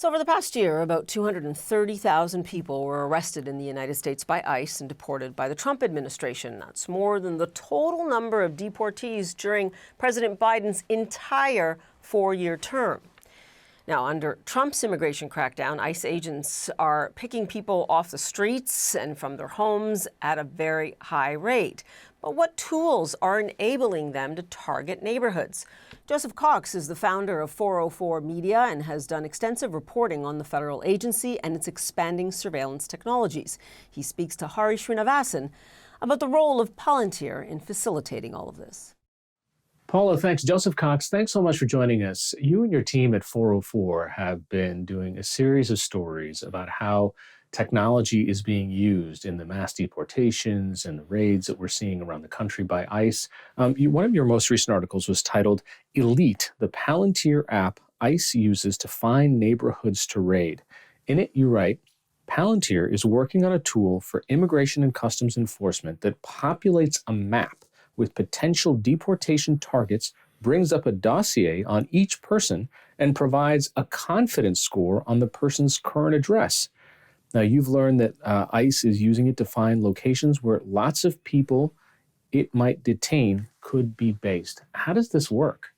So over the past year, about 230,000 people were arrested in the United States by ICE and deported by the Trump administration. That's more than the total number of deportees during President Biden's entire four-year term. Now, under Trump's immigration crackdown, ICE agents are picking people off the streets and from their homes at a very high rate. But what tools are enabling them to target neighborhoods? Joseph Cox is the founder of 404 Media and has done extensive reporting on the federal agency and its expanding surveillance technologies. He speaks to Hari Srinivasan about the role of Palantir in facilitating all of this. Paula, thanks. Joseph Cox, thanks so much for joining us. You and your team at 404 have been doing a series of stories about how technology is being used in the mass deportations and the raids that we're seeing around the country by ICE. One of your most recent articles was titled Elite, the Palantir app ICE uses to find neighborhoods to raid. In it, you write, Palantir is working on a tool for immigration and customs enforcement that populates a map with potential deportation targets, brings up a dossier on each person, and provides a confidence score on the person's current address. Now, you've learned that ICE is using it to find locations where lots of people it might detain could be based. How does this work?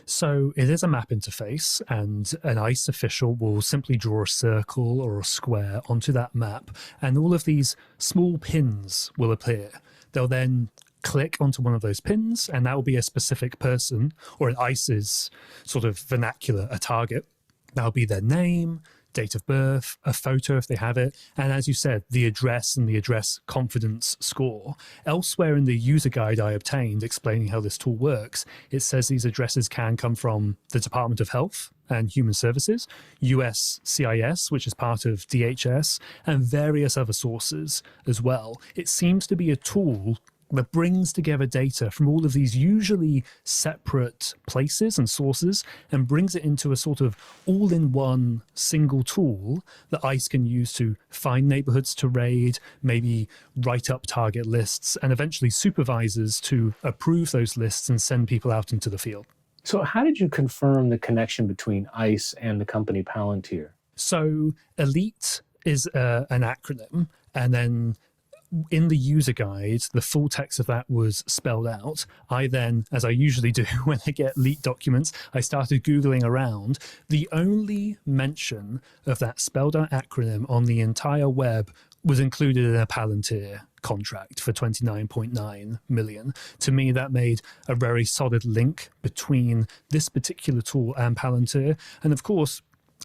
So it is a map interface, and an ICE official will simply draw a circle or a square onto that map, and all of these small pins will appear. They'll then click onto one of those pins, and that will be a specific person, or in ICE's sort of vernacular, a target. That'll be their name, date of birth, a photo if they have it, and as you said, the address and the address confidence score. Elsewhere in the user guide I obtained explaining how this tool works, it says these addresses can come from the Department of Health and Human Services, USCIS, which is part of DHS, and various other sources as well. It seems to be a tool that brings together data from all of these usually separate places and sources and brings it into a sort of all-in-one single tool that ICE can use to find neighborhoods to raid, maybe write up target lists, and eventually supervisors to approve those lists and send people out into the field. So how did you confirm the connection between ICE and the company Palantir? So ELITE is an acronym, and then in the user guide, the full text of that was spelled out. I then, as I usually do when I get leaked documents, I started Googling around. The only mention of that spelled out acronym on the entire web was included in a Palantir contract for $29.9 million. To me, that made a very solid link between this particular tool and Palantir. And of course,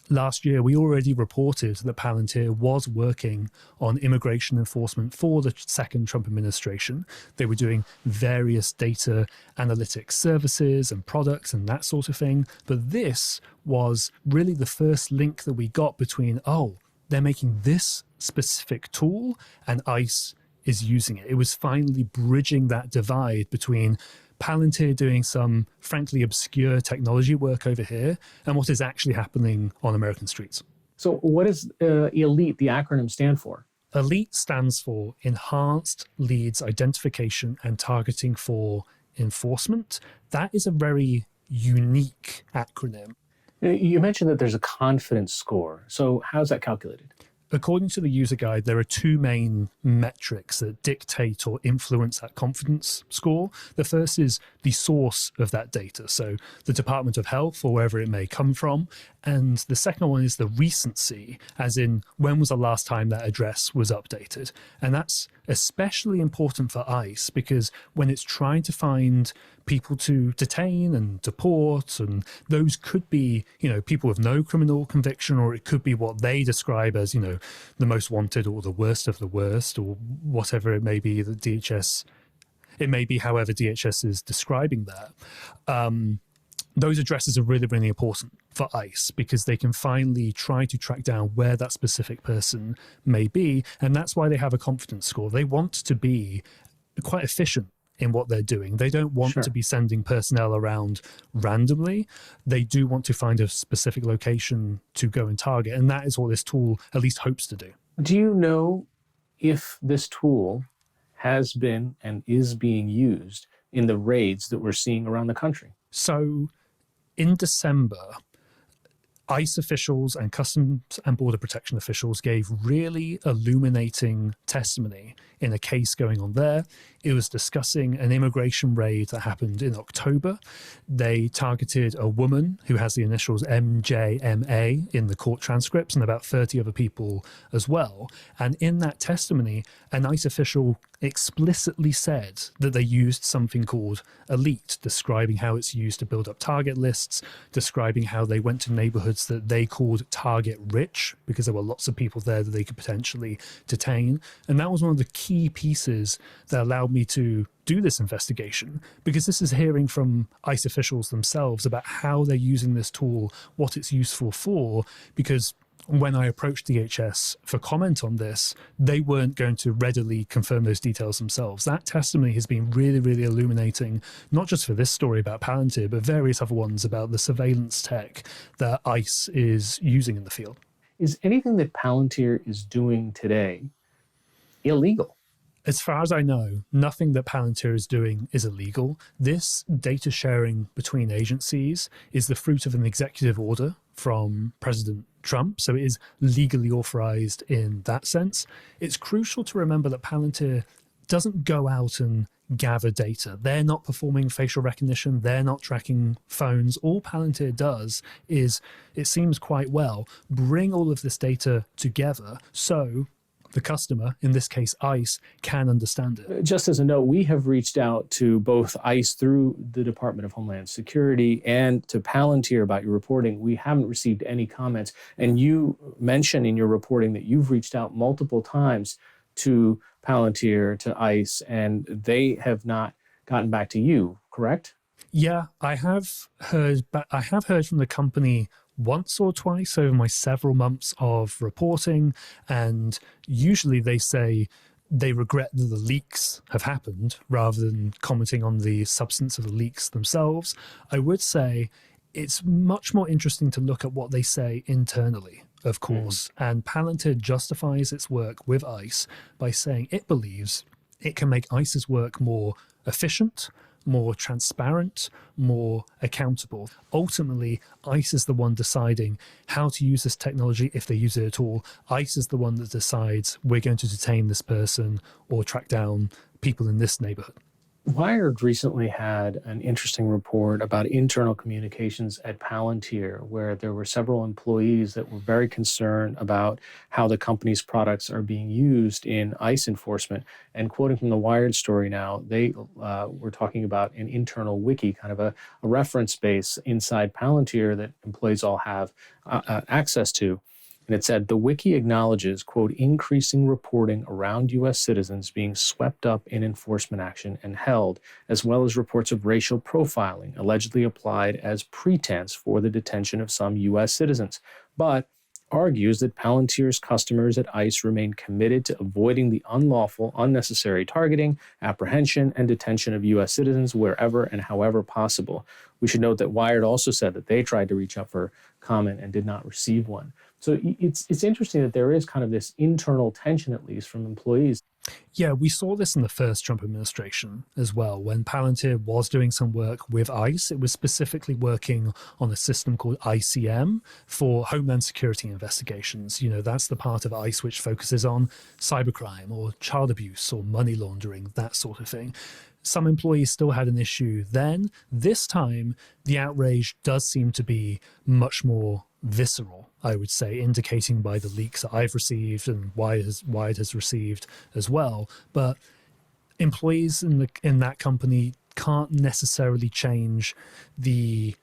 last year, we already reported that Palantir was working on immigration enforcement for the second Trump administration. They were doing various data analytics services and products and that sort of thing. But this was really the first link that we got between, oh, they're making this specific tool and ICE is using it. It was finally bridging that divide between Palantir doing some, frankly, obscure technology work over here and what is actually happening on American streets. So what does ELITE, the acronym, stand for? ELITE stands for Enhanced Leads Identification and Targeting for Enforcement. That is a very unique acronym. You mentioned that there's a confidence score. So how's that calculated? According to the user guide, there are two main metrics that dictate or influence that confidence score. The first is the source of that data, so the Department of Health or wherever it may come from. And the second one is the recency, as in when was the last time that address was updated. And that's especially important for ICE because when it's trying to find people to detain and deport, and those could be, people with no criminal conviction, or it could be what they describe as, the most wanted or the worst of the worst, or whatever it may be that DHS, it may be however DHS is describing that. Those addresses are really, really important for ICE because they can finally try to track down where that specific person may be. And that's why they have a confidence score. They want to be quite efficient in what they're doing. They don't want to be sending personnel around randomly. They do want to find a specific location to go and target. And that is what this tool at least hopes to do. Do you know if this tool has been and is being used in the raids that we're seeing around the country? So in December, ICE officials and Customs and Border Protection officials gave really illuminating testimony in a case going on there. It was discussing an immigration raid that happened in October. They targeted a woman who has the initials MJMA in the court transcripts and about 30 other people as well. And in that testimony, an ICE official explicitly said that they used something called Elite, describing how it's used to build up target lists, describing how they went to neighborhoods that they called target rich because there were lots of people there that they could potentially detain. And that was one of the key pieces that allowed me to do this investigation, because this is hearing from ICE officials themselves about how they're using this tool, what it's useful for, because when I approached DHS for comment on this, they weren't going to readily confirm those details themselves. That testimony has been really, really illuminating, not just for this story about Palantir, but various other ones about the surveillance tech that ICE is using in the field. Is anything that Palantir is doing today illegal? As far as I know, nothing that Palantir is doing is illegal. This data sharing between agencies is the fruit of an executive order from President Trump, so it is legally authorized in that sense. It's crucial to remember that Palantir doesn't go out and gather data. They're not performing facial recognition. They're not tracking phones. All Palantir does is, it seems quite well, bring all of this data together so the customer, in this case ICE, can understand it. Just as a note, we have reached out to both ICE through the Department of Homeland Security and to Palantir about your reporting. We haven't received any comments. And you mentioned in your reporting that you've reached out multiple times to Palantir, to ICE, and they have not gotten back to you, correct? Yeah, I have heard from the company once or twice over my several months of reporting, and usually they say they regret that the leaks have happened rather than commenting on the substance of the leaks themselves. I would say it's much more interesting to look at what they say internally, of course, and Palantir justifies its work with ICE by saying it believes it can make ICE's work more efficient, more transparent, more accountable. Ultimately, ICE is the one deciding how to use this technology, if they use it at all. ICE is the one that decides we're going to detain this person or track down people in this neighborhood. Wired recently had an interesting report about internal communications at Palantir, where there were several employees that were very concerned about how the company's products are being used in ICE enforcement. And quoting from the Wired story now, they were talking about an internal wiki, kind of a reference base inside Palantir that employees all have access to. And it said, the wiki acknowledges, quote, increasing reporting around U.S. citizens being swept up in enforcement action and held, as well as reports of racial profiling allegedly applied as pretense for the detention of some U.S. citizens, but argues that Palantir's customers at ICE remain committed to avoiding the unlawful, unnecessary targeting, apprehension, and detention of U.S. citizens wherever and however possible. We should note that Wired also said that they tried to reach out for comment and did not receive one. So it's interesting that there is kind of this internal tension, at least from employees. Yeah, we saw this in the first Trump administration as well. When Palantir was doing some work with ICE, it was specifically working on a system called ICM for Homeland Security investigations. You know, that's the part of ICE which focuses on cybercrime or child abuse or money laundering, that sort of thing. Some employees still had an issue then. This time, the outrage does seem to be much more visceral, I would say, indicating by the leaks that I've received and Wired has received as well. But employees in that company can't necessarily change the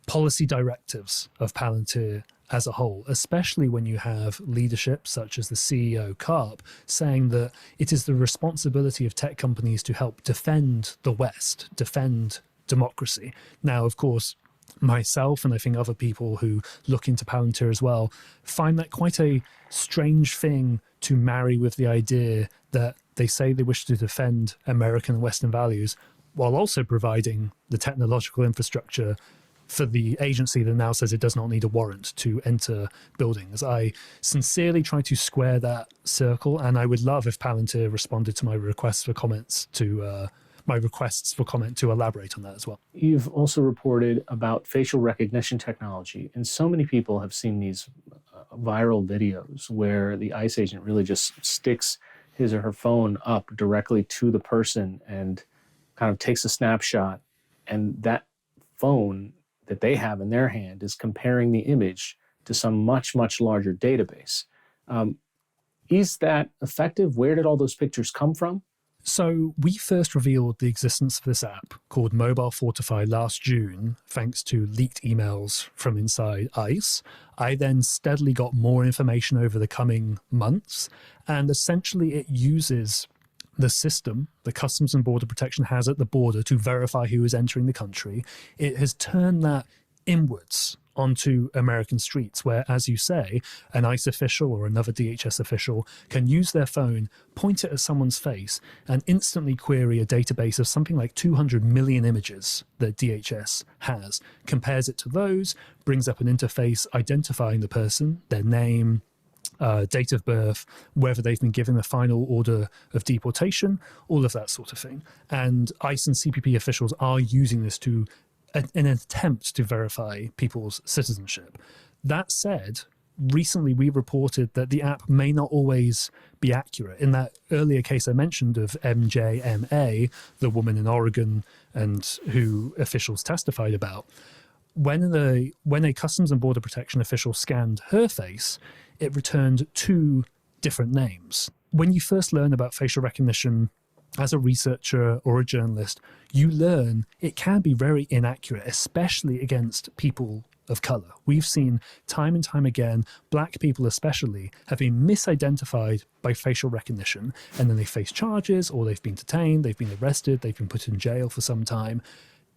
policy directives of Palantir as a whole, especially when you have leadership such as the CEO, Karp, saying that it is the responsibility of tech companies to help defend the West, defend democracy. Now, of course, myself and I think other people who look into Palantir as well find that quite a strange thing to marry with the idea that they say they wish to defend American and Western values while also providing the technological infrastructure for the agency that now says it does not need a warrant to enter buildings. I sincerely try to square that circle, and I would love if Palantir responded to my request for comments to my requests for comment to elaborate on that as well. You've also reported about facial recognition technology, and so many people have seen these viral videos where the ICE agent really just sticks his or her phone up directly to the person and kind of takes a snapshot, and that phone that they have in their hand is comparing the image to some much, much larger database. Is that effective? Where did all those pictures come from? So we first revealed the existence of this app called Mobile Fortify last June, thanks to leaked emails from inside ICE. I then steadily got more information over the coming months, and essentially it uses the system the Customs and Border Protection has at the border to verify who is entering the country. It has turned that inwards onto American streets where, as you say, an ICE official or another DHS official can use their phone, point it at someone's face, and instantly query a database of something like 200 million images that DHS has, compares it to those, brings up an interface identifying the person, their name, date of birth, whether they've been given a final order of deportation, all of that sort of thing. And ICE and CBP officials are using this to an attempt to verify people's citizenship. That said, recently we reported that the app may not always be accurate. In that earlier case I mentioned of MJMA, the woman in Oregon and who officials testified about, when a Customs and Border Protection official scanned her face, it returned two different names. When you first learn about facial recognition as a researcher or a journalist, you learn it can be very inaccurate, especially against people of color. We've seen time and time again, black people especially, have been misidentified by facial recognition, and then they face charges, or they've been detained, they've been arrested, they've been put in jail for some time.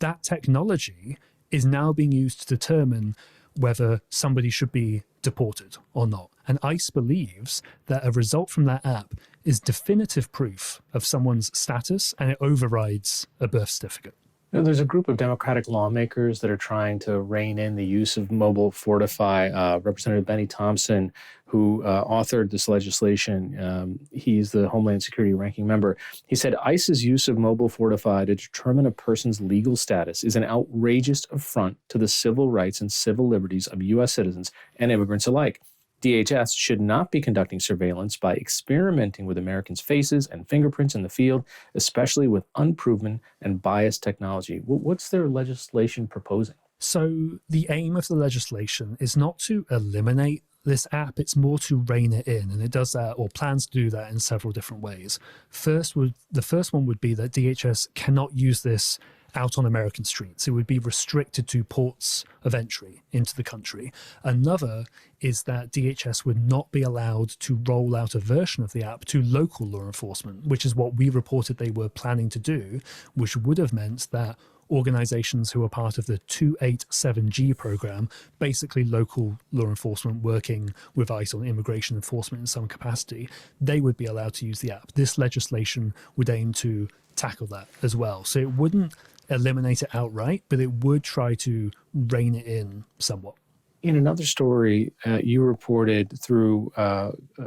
That technology is now being used to determine whether somebody should be deported or not. And ICE believes that a result from that app is definitive proof of someone's status, and it overrides a birth certificate. You know, there's a group of Democratic lawmakers that are trying to rein in the use of Mobile Fortify. Representative Benny Thompson, who authored this legislation, he's the Homeland Security ranking member. He said ICE's use of Mobile Fortify to determine a person's legal status is an outrageous affront to the civil rights and civil liberties of U.S. citizens and immigrants alike. DHS should not be conducting surveillance by experimenting with Americans' faces and fingerprints in the field, especially with unproven and biased technology. What's their legislation proposing? So the aim of the legislation is not to eliminate this app, it's more to rein it in, and it does that, or plans to do that, in several different ways. The first one would be that DHS cannot use this out on American streets. It would be restricted to ports of entry into the country. Another is that DHS would not be allowed to roll out a version of the app to local law enforcement, which is what we reported they were planning to do, which would have meant that organizations who are part of the 287G program, basically local law enforcement working with ICE on immigration enforcement in some capacity, they would be allowed to use the app. This legislation would aim to tackle that as well. So it wouldn't eliminate it outright, but it would try to rein it in somewhat. In another story, you reported through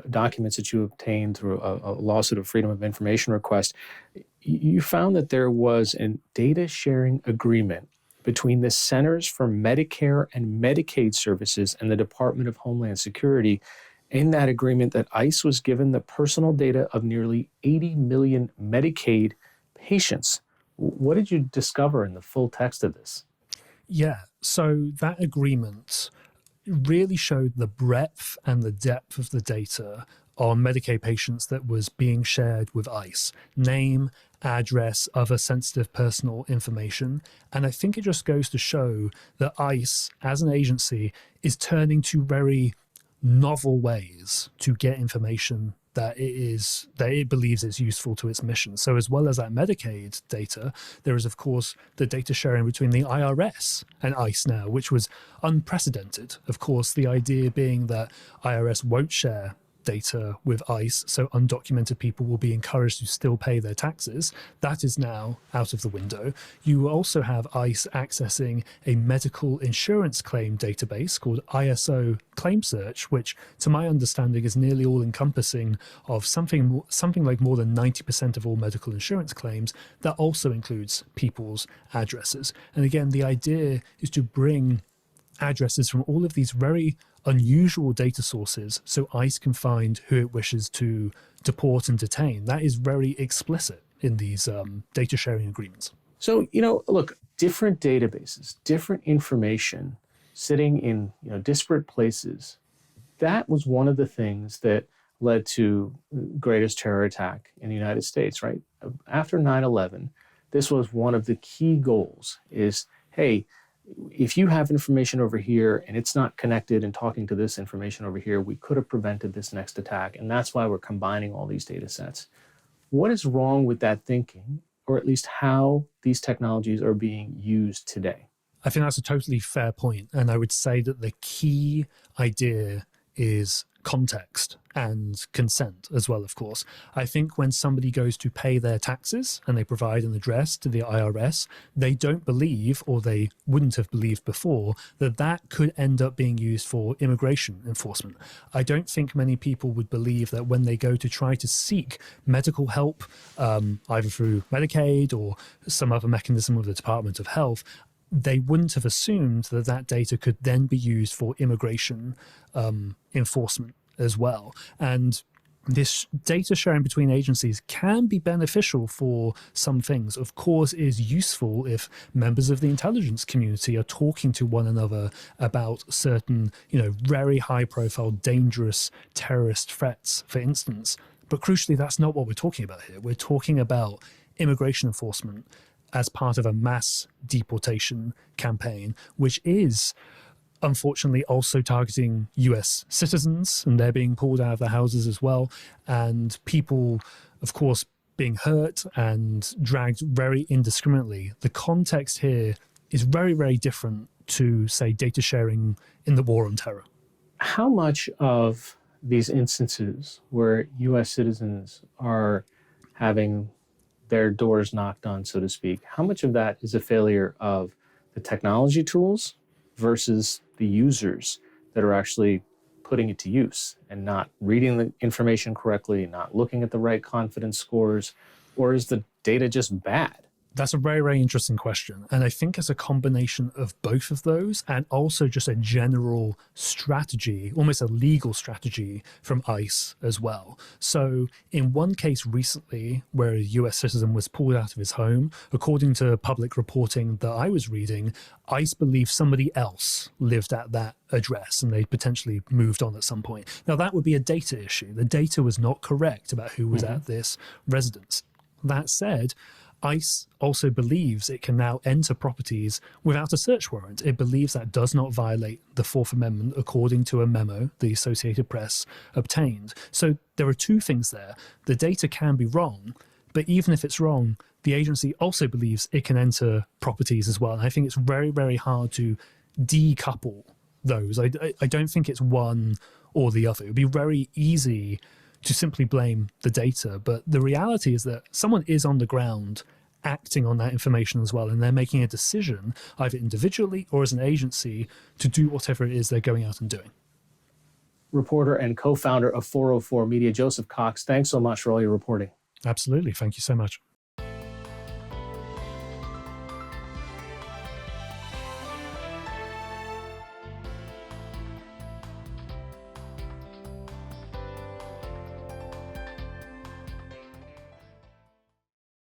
documents that you obtained through a lawsuit of Freedom of Information request, you found that there was a data sharing agreement between the Centers for Medicare and Medicaid Services and the Department of Homeland Security. In that agreement, that ICE was given the personal data of nearly 80 million Medicaid patients. What did you discover in the full text of this? Yeah, so that agreement really showed the breadth and the depth of the data on Medicaid patients that was being shared with ICE. Name, address, other sensitive personal information. And I think it just goes to show that ICE, as an agency, is turning to very novel ways to get information that it believes is useful to its mission. So as well as that Medicaid data, there is, of course, the data sharing between the IRS and ICE now, which was unprecedented. Of course, the idea being that IRS won't share data with ICE, so undocumented people will be encouraged to still pay their taxes. That is now out of the window. You also have ICE accessing a medical insurance claim database called ISO Claim Search, which, to my understanding, is nearly all-encompassing of something like more than 90% of all medical insurance claims. That also includes people's addresses. And again, the idea is to bring addresses from all of these very unusual data sources so ICE can find who it wishes to deport and detain. That is very explicit in these data sharing agreements. So, look, different databases, different information sitting in disparate places. That was one of the things that led to the greatest terror attack in the United States, right? After 9/11, this was one of the key goals is, hey, if you have information over here and it's not connected and talking to this information over here, we could have prevented this next attack. And that's why we're combining all these data sets. What is wrong with that thinking, or at least how these technologies are being used today? I think that's a totally fair point. And I would say that the key idea is context and consent as well, of course. I think when somebody goes to pay their taxes and they provide an address to the IRS, they don't believe, or they wouldn't have believed before, that that could end up being used for immigration enforcement. I don't think many people would believe that when they go to try to seek medical help, either through Medicaid or some other mechanism of the Department of Health, they wouldn't have assumed that that data could then be used for immigration enforcement as well. And this data sharing between agencies can be beneficial for some things. Of course, it is useful if members of the intelligence community are talking to one another about certain, very high-profile, dangerous terrorist threats, for instance. But crucially, that's not what we're talking about here. We're talking about immigration enforcement as part of a mass deportation campaign, which is unfortunately also targeting US citizens, and they're being pulled out of their houses as well. And people, of course, being hurt and dragged very indiscriminately. The context here is very, very different to, say, data sharing in the war on terror. How much of these instances where US citizens are having their doors knocked on, so to speak, how much of that is a failure of the technology tools versus the users that are actually putting it to use and not reading the information correctly, not looking at the right confidence scores, or is the data just bad? That's a very, very interesting question. And I think it's a combination of both of those, and also just a general strategy, almost a legal strategy from ICE as well. So in one case recently, where a US citizen was pulled out of his home, according to public reporting that I was reading, ICE believed somebody else lived at that address and they potentially moved on at some point. Now, that would be a data issue. The data was not correct about who was at this residence. That said, ICE also believes it can now enter properties without a search warrant. It believes that does not violate the Fourth Amendment, according to a memo the Associated Press obtained. So there are two things there. The data can be wrong, but even if it's wrong, the agency also believes it can enter properties as well. And I think it's very, very hard to decouple those. I don't think it's one or the other. It would be very easy to simply blame the data. But the reality is that someone is on the ground acting on that information as well, and they're making a decision, either individually or as an agency, to do whatever it is they're going out and doing. Reporter and co-founder of 404 Media, Joseph Cox, thanks so much for all your reporting. Absolutely. Thank you so much.